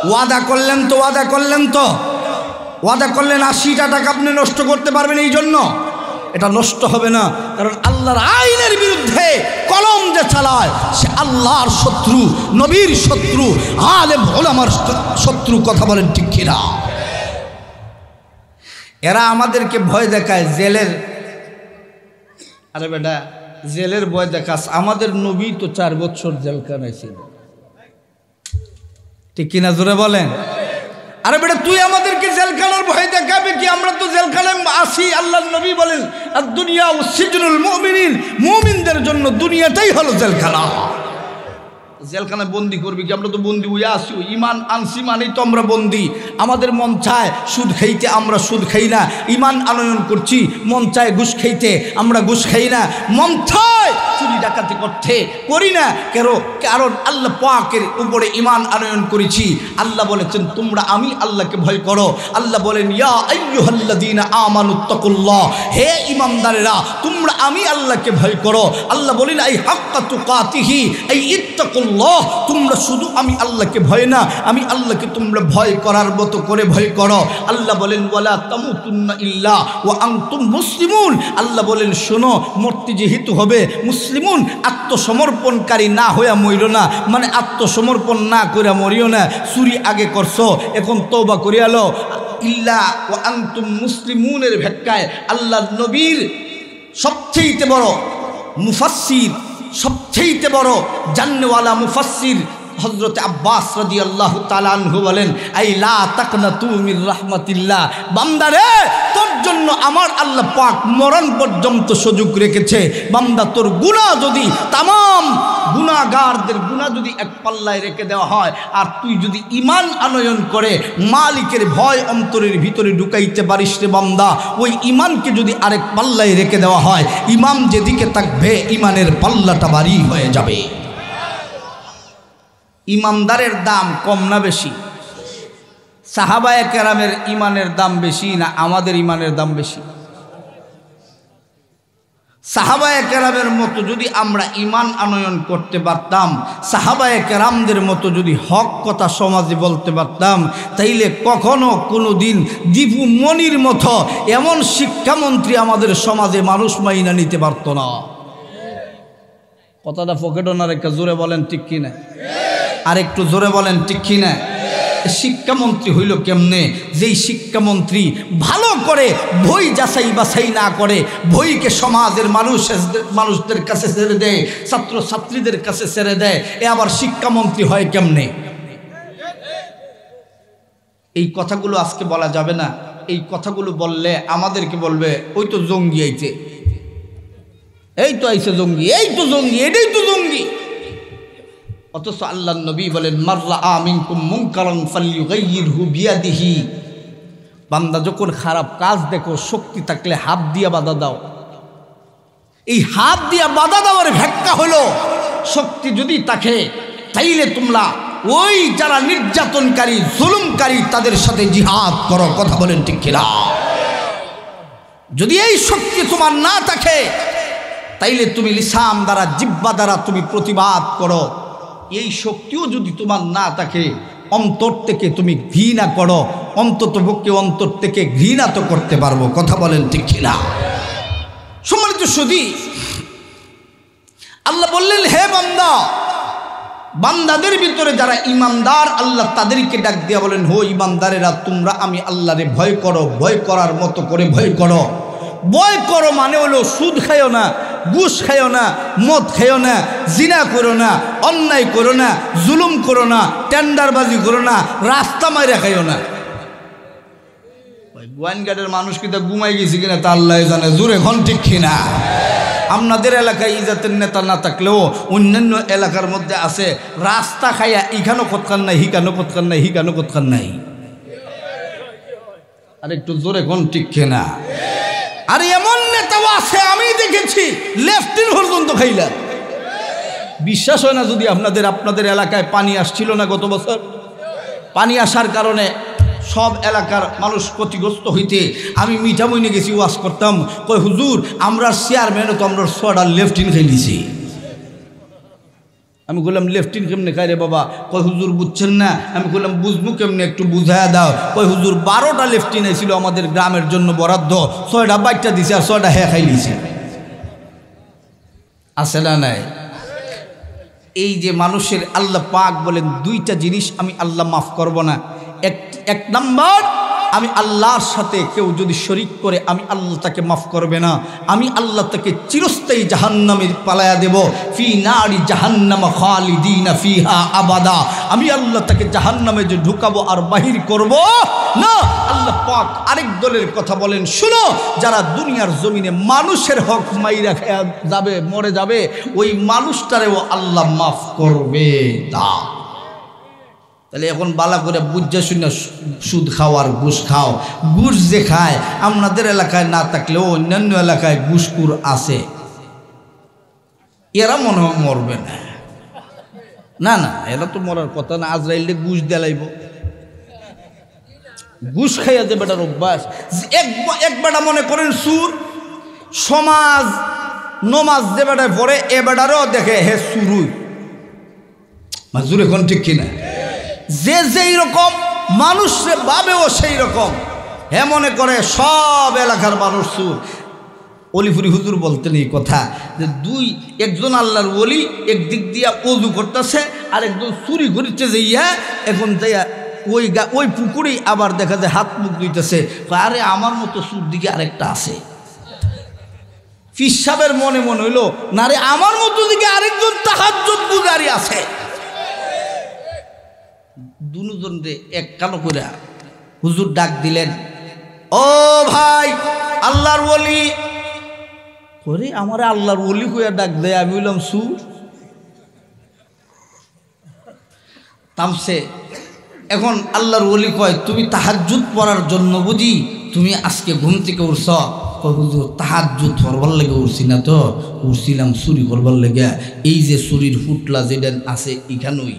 ওয়াদা করলেন তো 80টা টাকা আপনি নষ্ট করতে পারবেন। এই জন্য এটা নষ্ট হবে না, কারণ আল্লাহর আইনের বিরুদ্ধে কলম যে চালায় সে আল্লাহর শত্রু, নবীর শত্রু, আলেম ওলামার শত্রু। কথা বলেন ঠিক কিনা? এরা আমাদেরকে ভয় দেখায় জেলের। আরে বেটা, জেলের ভয় দেখাস? আমাদের নবী তো 4 বছর জেল কাটাইছিল। ঠিক কিনা জোরে বলেন। আরে বেটা তুই আমাদেরকে জেলখানার ভয় দেখাবে কি? আমরা তো জেলখানায় আসি। আল্লাহর নবী বলেন আর দুনিয়া সিজনুল মুমিনিন, মুমিনদের জন্য দুনিয়াটাই হলো জেলখানা। জেলখানায় বন্দি করবি কি? আমরা তো বন্দি হইয়া আসি, ইমান আনছি মানেই তো আমরা বন্দি। আমাদের মন চায় সুদ খাইতে, আমরা সুদ খাই না, ইমান আনয়ন করছি। মন চায় ঘুষ খাইতে, আমরা ঘুষ খাই না। মন চায় চুরি ডাকাতি করতে, করি না। কারণ আল্লাহ পাকের উপরে ইমান আনয়ন করেছি। আল্লাহ বলেছেন তোমরা আমি আল্লাহকে ভয় করো। আল্লাহ বলেন ইয়া আইয়ুহাল্লাযীনা আমানুত্তাকুল্লাহ, হে ঈমানদারেরা তোমরা আমি আল্লাহকে ভয় করো। আল্লাহ বলেন আই হাক্কা তুকাতিহি, এই ইত্তাকুল্লাহ, তোমরা শুধু আমি আল্লাহকে ভয় না, আমি আল্লাহকে তোমরা ভয় করার মতো করে ভয় করো। আল্লাহ বলেন ওয়ালা তামুতুন্না ইল্লা ওয়া আনতুম মুসলিমুন। আল্লাহ বলেন শোনো, মরতে যেহেতু হবে মুসলিমুন, আত্মসমর্পণকারী না হইয়া মরিও না, মানে আত্মসমর্পণ না কইরা মরিও না। চুরি আগে করছো, এখন তওবা করিয়া লও। ইল্লা ওয়া আনতুম মুসলিমুনের ভেটকায় আল্লাহ নবীর সবচেয়ে বড় মুফাসসির, সবচেয়ে বড় জান্নেওয়ালা মুফাসসির হযরত আব্বাস রাদিয়াল্লাহু তাআলা আনহু বলেন আই লা তাকনাতু মির রাহমাতিল্লাহ, বান্দারে তোর জন্য আমার আল্লাহ পাক মরণ পর্যন্ত সুযোগ রেখেছে। বান্দা তোর গুনাহ যদি তামাম গুনাহগারদের গুনাহ যদি এক পাল্লায় রেখে দেওয়া হয়, আর তুই যদি ঈমান আনয়ন করে মালিকের ভয় অন্তরের ভিতরে ঢুকাইতে পারিস রে বান্দা, ওই ঈমানকে যদি আরেক পাল্লায় রেখে দেওয়া হয়, ঈমান যেদিকে থাকবে ঈমানের পাল্লাটা ভারী হয়ে যাবে। ইমানদারের দাম কম না বেশি? সাহাবায়ে কেরামের ইমানের দাম বেশি না আমাদের ইমানের দাম বেশি? সাহাবায়ে কেরামের মতো যদি আমরা ইমান আনয়ন করতে পারতাম, সাহাবায়ে কেরামদের মতো যদি হক কথা সমাজে বলতে পারতাম, তাইলে কখনো কোনো দিন দীপু মনির মতো এমন শিক্ষামন্ত্রী আমাদের সমাজে মানুষ মাইনা নিতে পারত না। কথাটা পকেটও না রেখে জোরে বলেন ঠিক কিনা? আর একটু জোরে বলেন ঠিক কিনা? শিক্ষামন্ত্রী হইল কেমনে? যেই শিক্ষামন্ত্রী ভালো করে বই যাচাই বাছাই না করে, বইকে সমাজের মানুষদের কাছে ছেড়ে দেয়, ছাত্র ছাত্রীদের কাছে ছেড়ে দেয়, এ আবার শিক্ষামন্ত্রী হয় কেমনে? এই কথাগুলো আজকে বলা যাবে না। এই কথাগুলো বললে আমাদেরকে বলবে ওই তো জঙ্গি আইছে, এই তো আইছে জঙ্গি, এই তো জঙ্গি, এটাই তো জঙ্গি। অথচ আল্লাহর নবী বলেন মাররা মিনকুম মুনকারান ফালইয়ুগাইয়িরহু বিয়াদিহি, বান্দা যখন খারাপ কাজ দেখো শক্তি থাকলে হাত দিয়া বাধা দাও। এই হাত দিয়া বাধা দেওয়ার ব্যাখ্যা হলো শক্তি যদি থাকে তাইলে তোমরা ওই যারা নির্যাতনকারী জুলুমকারী তাদের সাথে জিহাদ করো। কথা বলেন ঠিক কিনা? যদি এই শক্তি তোমার না থাকে তাইলে তুমি লিসান দ্বারা, জিহ্বা দ্বারা তুমি প্রতিবাদ করো। এই শক্তিও যদি তোমার না থাকে, অন্তর থেকে তুমি ঘৃণা করো, অন্তত পক্ষে অন্তর থেকে ঘৃণা তো করতে পারবো। কথা বলেন ঠিক কিনা? সম্মানিত সুধী, আল্লাহ বললেন হে বান্দা, বান্দাদের ভিতরে যারা ইমানদার আল্লাহ তাদেরকে ডাক দিয়া বলেন হো ইমানদারেরা তোমরা আমি আল্লাহরে ভয় করো, ভয় করার মতো করে ভয় করো। ভয় করো মানে হলো সুদ খাইও না, ঘুষ খাইও না, মদ খাইও না, জিনা করো না, অন্যায় করো না, জুলুম করো না, টেন্ডারবাজি করো না, রাস্তা মাইরা খাইও না। গোয়াইনঘাটের মানুষ কিন্তু ঘুমাই গেছে কিনা তা আল্লাহ জানে। জোরে এখন ঠিক কিনা? আপনাদের এলাকায় ইজাতের নেতা না থাকলেও অন্যান্য এলাকার মধ্যে আছে, রাস্তা খাইয়া ইখানো কতখান নাই, হিকানো কতখান নাই, হিকানো কতখান নাই। আর একটু জোরে এখন ঠিক কিনা? আর এমন নেতাও আছে আমি দেখেছি লেফটিন পর্যন্ত খাইলা। বিশ্বাস হয় না যদি আপনাদের এলাকায় পানি আসছিল না গত বছর, পানি আসার কারণে সব এলাকার মানুষ ক্ষতিগ্রস্ত হইতে আমি মিঠামইনে গেছি ওয়াজ করতাম, কই হুজুর আমরা চেয়ারম্যানও তো আমরা 6টা লেফটিন খাইলিছি। আমি বললাম লেফটিন কেমনে খাই রে বাবা? কই হুজুর বুঝছেন না? আমি বললাম বুঝবো কেমনে, একটু বুঝাইয়া দাও। কই হুজুর 12টা লেফটিন ছিল আমাদের গ্রামের জন্য বরাদ্দ, 6টা বাইকটা দিছে আর 6টা হ্যাঁ খাইলিছে। আছে না নাই? এই যে মানুষের আল্লাহ পাক বলেন 2টা জিনিস আমি আল্লাহ মাফ করব না। এক নাম্বার আমি আল্লাহর সাথে কেউ যদি শরিক করে আমি আল্লাহ তাকে মাফ করবে না, আমি আল্লাহ তাকে চিরস্থায়ী জাহান্নামে পালায়া দেব। ফি নারি জাহান্নামা খালিদিনা ফিহা আবাদা, আমি আল্লাহ তাকে জাহান্নামে যে ঢুকাবো আর বাহির করব না। আল্লাহ পাক আরেক দলের কথা বলেন, শুনো, যারা দুনিয়ার জমিনে মানুষের হক মাইরা খেয়া যাবে, মরে যাবে, ওই মানুষটারেও আল্লাহ মাফ করবে না। তাহলে এখন বালা করে বুঝা শুনে সুদ খাও আর ঘুষ খাও। ঘুষ যে খায় আপনাদের এলাকায় না থাকলেও অন্যান্য এলাকায় ঘুষখোর আছে, এরা মনে হয় মরবে না। না না, এরা তো মরার কথা না, আজরাইলে ঘুষ দেলাইব। ঘুষ খাইয়া যে বেটার অভ্যাস, এক বেটা মনে করেন সুর, সমাজ নমাজ যে বেটায় পড়ে এ বেটারও দেখে হে সুরুই মাজুর, এখন ঠিক কিনা? যে যেই রকম মানুষরে ভাবেও সেই রকম, হে মনে করে সব এলাকার মানুষ সুর। অলিফুরি হুজুর বলতেন এই কথা যে একজন আল্লাহর ওলি একদিক দিয়া অজু করতেছে আর একজন চুরি করিচ্ছে যে এখন যাইয়া ওই পুকুরেই আবার দেখা যায় হাত মুখ ধুইতেছে। আরে আমার মতো সুর দিকে আরেকটা আছে। ফিসাবের মনে মনে হইল, না রে আমার মতো দিকে আরেকজন তাহাজ্জুদ গুজারি আছে। দুজন রে এক কালো করে হুজুর ডাক দিলেন, ও ভাই আল্লাহর ওলি। করে আমার আল্লাহর ওলি কইয়া ডাক দেয়, আমি বললাম সুর তামসে। এখন আল্লাহর ওলি কয়, তুমি তাহাজ্জুদ পড়ার জন্য বুঝি তুমি আজকে ঘুম থেকে উঠছ? হুজুর তাহাজ্জুদ পড়বার লেগে উঠছি না তো, উঠছিলাম চুরি করবার লেগে। এই যে চুরির ফুটলা যেটা আছে এখানেই।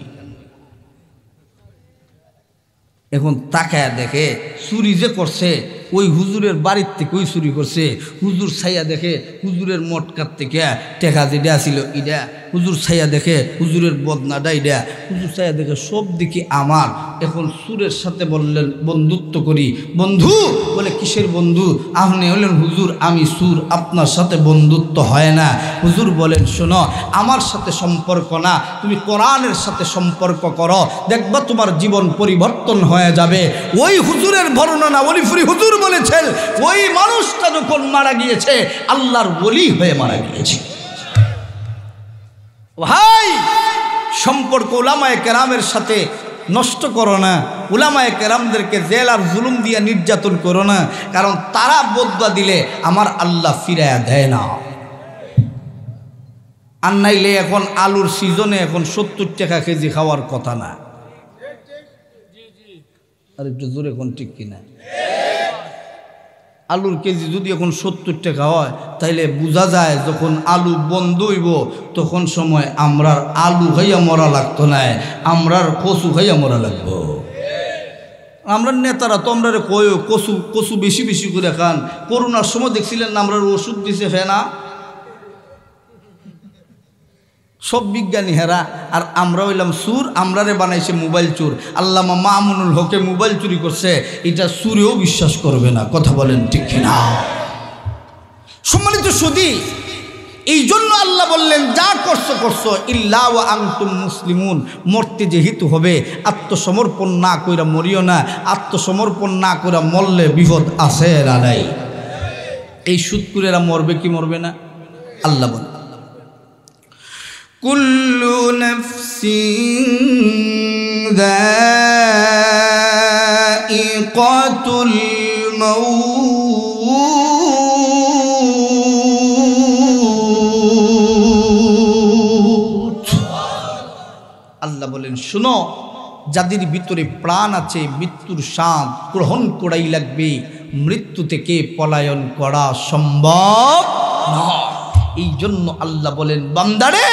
এখন তাকায়া দেখে চুরি যে করছে ওই হুজুরের বাড়ির থেকে ওই চুরি করছে। হুজুর ছাইয়া দেখে হুজুরের মটকার থেকে টেকা যেটা আসিল ইডা, হুজুর ছাইয়া দেখে হুজুরের বদনাটা ইডা, হুজুর ছাইয়া দেখে সব দিকে আমার। এখন সুরের সাথে বললেন বন্ধুত্ব করি। বন্ধু বলে, কিসের বন্ধু? আপনি হলেন হুজুর, আমি সুর, আপনার সাথে বন্ধুত্ব হয় না। হুজুর বলেন, শোনো, আমার সাথে সম্পর্ক না, তুমি কোরআনের সাথে সম্পর্ক করো, দেখবা তোমার জীবন পরিবর্তন হয়ে যাবে। ওই হুজুরের বর্ণনা ওলিফুরি হুজুর বলেছেন, ওই মানুষটা যখন মারা গিয়েছে আল্লাহর ওলি হয়ে মারা গিয়েছে। ভাই, সম্পর্ক উলামায়ে কেরামের সাথে নষ্ট করো না। উলামায়ে কেরামদেরকে জেল আর জুলুম দিয়ে নির্যাতন করো না, কারণ তারা বদয়া দিলে আমার আল্লাহ ফিরায়া দেয় না। আর নাইলে এখন আলুর সিজনে এখন 70 টাকা কেজি খাওয়ার কথা না। আর একটু জোরে এখন ঠিক কিনা? আলুর কেজি যদি এখন 70 টাকা হয়, তাইলে বোঝা যায় যখন আলু বন্ধ হইব তখন সময় আমরার আলু খাইয়া মরা লাগতো না, আমরার কচু খাইয়া মরা লাগবো। আমরা নেতারা তো আমরা কচু কচু বেশি বেশি করে খান। করোনার সময় দেখছিলেন না, আমরা ওষুধ দিছে ফেনা, সব বিজ্ঞানী হেরা, আর আমরা হইলাম সুর, আমরারে বানাইছে মোবাইল চোর। আল্লামা মামুনুল হকে মোবাইল চুরি করছে, এটা সুরেও বিশ্বাস করবে না। কথা বলেন ঠিক না? সম্মানিত সুদী, এই জন্য আল্লাহ বললেন, যা করছো করছো, ইল্লা ওয়া আনতুম মুসলিমুন, মরতে যেহেতু হবে আত্মসমর্পণ না কইরা মরিও না। আত্মসমর্পণ না কইরা মরলে বিপদ আছে না নাই? এই সুদকুরেরা মরবে কি মরবে না? আল্লাহ বলেন, কুল্লু নাফসিন যায়িকাতুল মাউত। আল্লাহ বলেন, শুনো, যাদের ভিতরে প্রাণ আছে মৃত্যুর স্বাদ গ্রহণ করাই লাগবে। মৃত্যু থেকে পলায়ন করা সম্ভব নয়। এই জন্য আল্লাহ বলেন, বান্দারে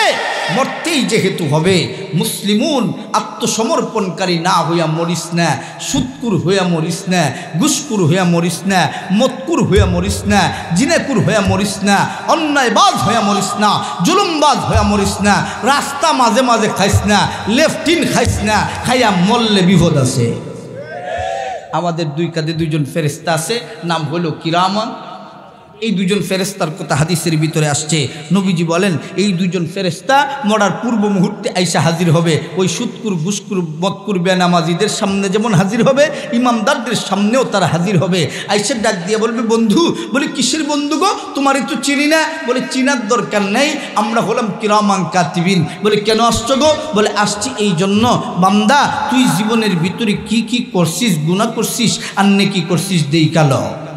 মরতেই যেহেতু হবে, মুসলিমুন আত্মসমর্পণকারী না হইয়া মরিস না, সুদকুর হইয়া মরিস না, ঘুষকুর হইয়া মরিস না, মদকুর হইয়া মরিস না, জিনাকুর হইয়া মরিস না, অন্যায়বাজ হইয়া মরিস না, জুলুমবাজ হইয়া মরিস না, রাস্তা মাঝে মাঝে খাইস না, লেফটিন খাইস না, খাইয়া মরলে বিপদ আছে। আমাদের দুই কাঁধে দুইজন ফেরেশতা আছে, নাম হলো কিরামান এই দুজন ফেরেস্তার কথা হাদিসের ভিতরে আসছে। নবীজি বলেন এই দুজন ফেরেস্তা মরার পূর্ব মুহূর্তে আইসা হাজির হবে। ওই সুৎকুর ঘুষকুর বদকুর বেনামাজিদের সামনে যেমন হাজির হবে, ইমামদারদের সামনেও তারা হাজির হবে। আইসা ডাক দিয়ে বলবে, বন্ধু। বলে কিসের বন্ধু গো, তোমারই তো চিনি না। বলে চিনার দরকার নেই, আমরা হলাম কিরামান কাতিবিন। বলে কেন আসছো গো? বলে আসছি এই জন্য, বান্দা তুই জীবনের ভিতরে কি কি করছিস, গুনাহ করছিস আর নেকি করছিস দেই কালো।